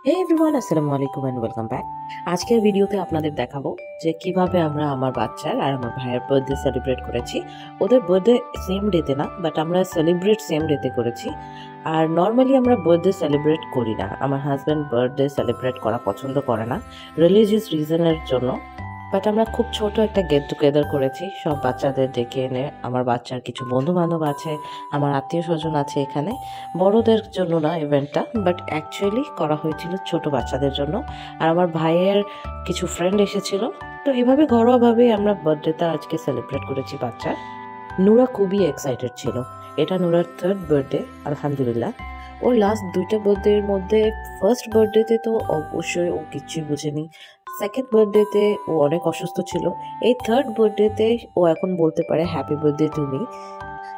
হে everyone, আসসালামু আলাইকুম and welcome back. আজকের ভিডিওতে আপনাদের দেখাবো যে কিভাবে আমরা আমার বাচ্চার আর আমার ভাইয়ের বার্থডে সেলিব্রেট করেছি। ওদের বার্থডে সেম ডেতে না, বাট আমরা সেলিব্রেট সেম ডেতে করেছি। আর নর্মালি আমরা বার্থডে সেলিব্রেট করি না, আমার হাজব্যান্ড বার্থডে সেলিব্রেট করা পছন্দ করে না রিলিজিয়াস রিজনের জন্য। বাট আমরা খুব ছোট একটা গেট টুগেদার করেছি, সব বাচ্চাদের ডেকে এনে। আমার বাচ্চার কিছু বন্ধু বান্ধব আছে, আমার আত্মীয় স্বজন আছে এখানে। বড়দের জন্য না ইভেন্টটা, বাট অ্যাকচুয়ালি করা হয়েছিল ছোট বাচ্চাদের জন্য। আর আমার ভাইয়ের কিছু ফ্রেন্ড এসেছিল, তো এভাবে ঘরোয়াভাবেই আমরা বার্থডেটা আজকে সেলিব্রেট করেছি বাচ্চার। নুরা খুবই এক্সাইটেড ছিল, এটা নুরার থার্ড বার্থডে আলহামদুলিল্লাহ। ওর লাস্ট দুইটা বার্থডের মধ্যে ফার্স্ট বার্থডেতে তো অবশ্যই ও কিচ্ছুই বুঝেনি, সেকেন্ড বার্থডেতে ও অনেক অসুস্থ ছিল, এই থার্ড বার্থডেতে ও এখন বলতে পারে হ্যাপি বার্থডে টু মি।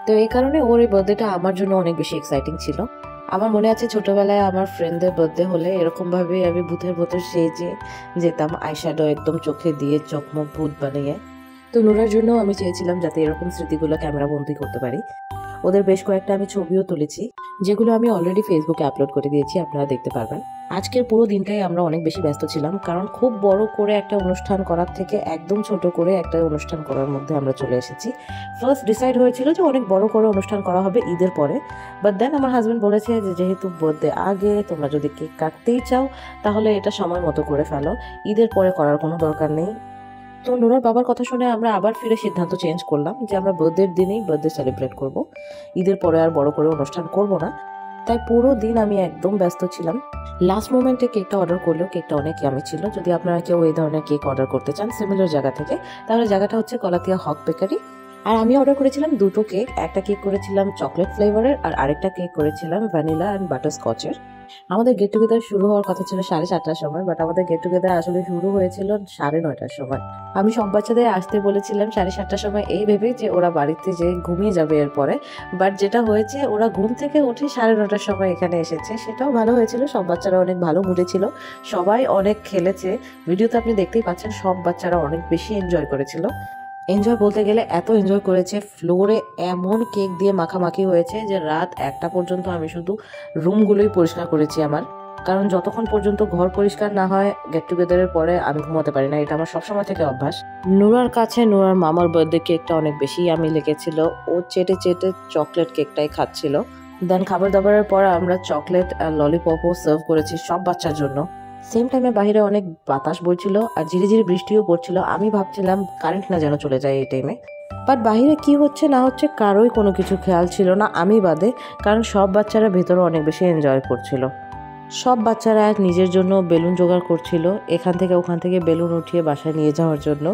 তো এই কারণে ওর এই বার্থডেটা আমার জন্য অনেক বেশি এক্সাইটিং ছিল। আমার মনে আছে ছোটবেলায় আমার ফ্রেন্ডদের বার্থডে হলে এরকমভাবে আমি ভূতের ভূতের সেজে যেতাম, আইশ্যাডো একদম চোখে দিয়ে চোখ মুখ ভূত বানিয়ে। তো নুরার জন্য আমি চেয়েছিলাম যাতে এরকম স্মৃতিগুলো ক্যামেরা বন্দি করতে পারি। ওদের বেশ কয়েকটা আমি ছবিও তুলেছি, যেগুলো আমি অলরেডি ফেসবুকে আপলোড করে দিয়েছি, আপনারা দেখতে পারবেন। আজকের পুরো দিনটাই আমরা অনেক বেশি ব্যস্ত ছিলাম, কারণ খুব বড় করে একটা অনুষ্ঠান করার থেকে একদম ছোট করে একটা অনুষ্ঠান করার মধ্যে আমরা চলে এসেছি। ফার্স্ট ডিসাইড হয়েছিল যে অনেক বড় করে অনুষ্ঠান করা হবে ঈদের পরে, বাট দেন আমার হাজব্যান্ড বলেছে যে যেহেতু বার্থডে আগে, তোমরা যদি কেক কাটতেই চাও তাহলে এটা সময় মতো করে ফেলো, ঈদের পরে করার কোনো দরকার নেই। তো নুরার বাবার কথা শুনে আমরা আবার ফিরে সিদ্ধান্ত চেঞ্জ করলাম যে আমরা বার্থডের দিনেই বার্থডে সেলিব্রেট করব, ঈদের পরে আর বড় করে অনুষ্ঠান করব না। তাই পুরো দিন আমি একদম ব্যস্ত ছিলাম। লাস্ট মোমেন্টে কেকটা অর্ডার করলেও কেকটা অনেক ইয়ামি ছিল। যদি আপনারা কেউ এই ধরনের কেক অর্ডার করতে চান সিমিলার জায়গা থেকে, তাহলে জায়গাটা হচ্ছে কলাতিয়া হক বেকারি। আর আমি অর্ডার করেছিলাম দুটো কেক, একটা কেক করেছিলাম চকলেট ফ্লেভারের আর আরেকটা কেক করেছিলাম ভ্যানিলা অ্যান্ড বাটার স্কচের। আমাদের গেট টুগেদার শুরু হওয়ার কথা ছিল 7:30টার সময়, বাট আমাদের গেট টুগেদার আসলে শুরু হয়েছিল 9:30টার সময়। আমি সব বাচ্চাদের আসতে বলেছিলাম 7:30টার সময়, এই ভেবে যে ওরা বাড়িতে যে ঘুমিয়ে যাবে এরপরে। বাট যেটা হয়েছে, ওরা ঘুম থেকে উঠে 9:30টার সময় এখানে এসেছে, সেটাও ভালো হয়েছিল। সব বাচ্চারা অনেক ভালো মুডে ছিল, সবাই অনেক খেলেছে। ভিডিওতে আপনি দেখতেই পাচ্ছেন সব বাচ্চারা অনেক বেশি এনজয় করেছিল। এনজয় বলতে গেলে এত এনজয় করেছে, ফ্লোরে এমন কেক দিয়ে মাখামাখি হয়েছে যে রাত 1টা পর্যন্ত আমি শুধু রুমগুলোই পরিষ্কার করেছি আমার, কারণ যতক্ষণ পর্যন্ত ঘর পরিষ্কার না হয় গেট টুগেদারের পরে আমি ঘুমাতে পারি না, এটা আমার সবসময় থেকে অভ্যাস। নুরার কাছে নুরার মামার বার্থডে কেকটা অনেক বেশি আমি লেগেছিল, ও চেটে চেটে চকলেট কেকটাই খাচ্ছিল। দেন খাবার দাবারের পর আমরা চকলেট আর ললিপপও সার্ভ করেছি সব বাচ্চার জন্য। সেম টাইমে বাইরে অনেক বাতাস বইছিল আর ধীরে ধীরে বৃষ্টিও পড়ছিল। আমি ভাবছিলাম কারেন্ট না যেন চলে যায় এই টাইমে, বাট বাইরে কি হচ্ছে না হচ্ছে কারোই কোনো কিছু খেয়াল ছিল না, আমি বাদে, কারণ সব বাচ্চারা ভেতরে অনেক বেশি এনজয় করছিল। সব বাচ্চারা নিজের জন্য বেলুন জোগাড় করছিল, এখান থেকে ওখান থেকে বেলুন উঠিয়ে বাসায় নিয়ে যাওয়ার জন্য।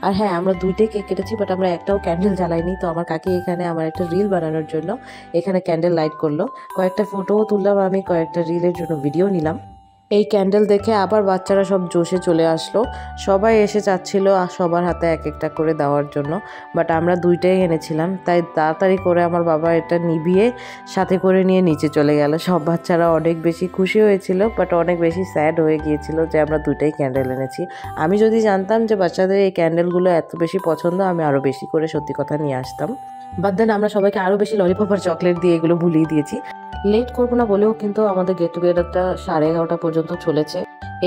আর হ্যাঁ, আমরা দুইটাই কেক কেটেছি, বাট আমরা একটাও ক্যান্ডেল জ্বালাইনি। তো আমার কাকি এখানে আমার একটা রিল বানানোর জন্য এখানে ক্যান্ডেল লাইট করলো, কয়েকটা ফটোও তুললাম আমি, কয়েকটা রিলের জন্য ভিডিও নিলাম। এই ক্যান্ডেল দেখে আবার বাচ্চারা সব জোশে চলে আসলো, সবাই এসে চাচ্ছিল সবার হাতে এক একটা করে দেওয়ার জন্য, বাট আমরা দুইটাই এনেছিলাম, তাই তাড়াতাড়ি করে আমার বাবা এটা নিভিয়ে সাথে করে নিয়ে নিচে চলে গেল। সব বাচ্চারা অনেক বেশি খুশি হয়েছিল, বাট অনেক বেশি স্যাড হয়ে গিয়েছিল যে আমরা দুইটাই ক্যান্ডেল এনেছি। আমি যদি জানতাম যে বাচ্চাদের এই ক্যান্ডেলগুলো এত বেশি পছন্দ, আমি আরও বেশি করে সত্যি কথা নিয়ে আসতাম। বাট দেন আমরা সবাইকে আরও বেশি ললিপপ আর চকলেট দিয়ে এগুলো ভুলিয়ে দিয়েছি। লেট করবো না বলেও কিন্তু আমাদের গেট টুগেদারটা 11:30 পর্যন্ত চলেছে।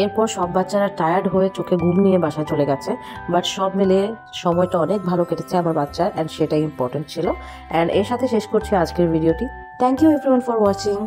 এরপর সব বাচ্চারা টায়ার্ড হয়ে চোখে ঘুম নিয়ে বাসায় চলে গেছে, বাট সব মিলে সময়টা অনেক ভালো কেটেছে আমার বাচ্চার, অ্যান্ড সেটাই ইম্পর্টেন্ট ছিল। অ্যান্ড এর সাথে শেষ করছি আজকের ভিডিওটি। Thank you everyone for watching.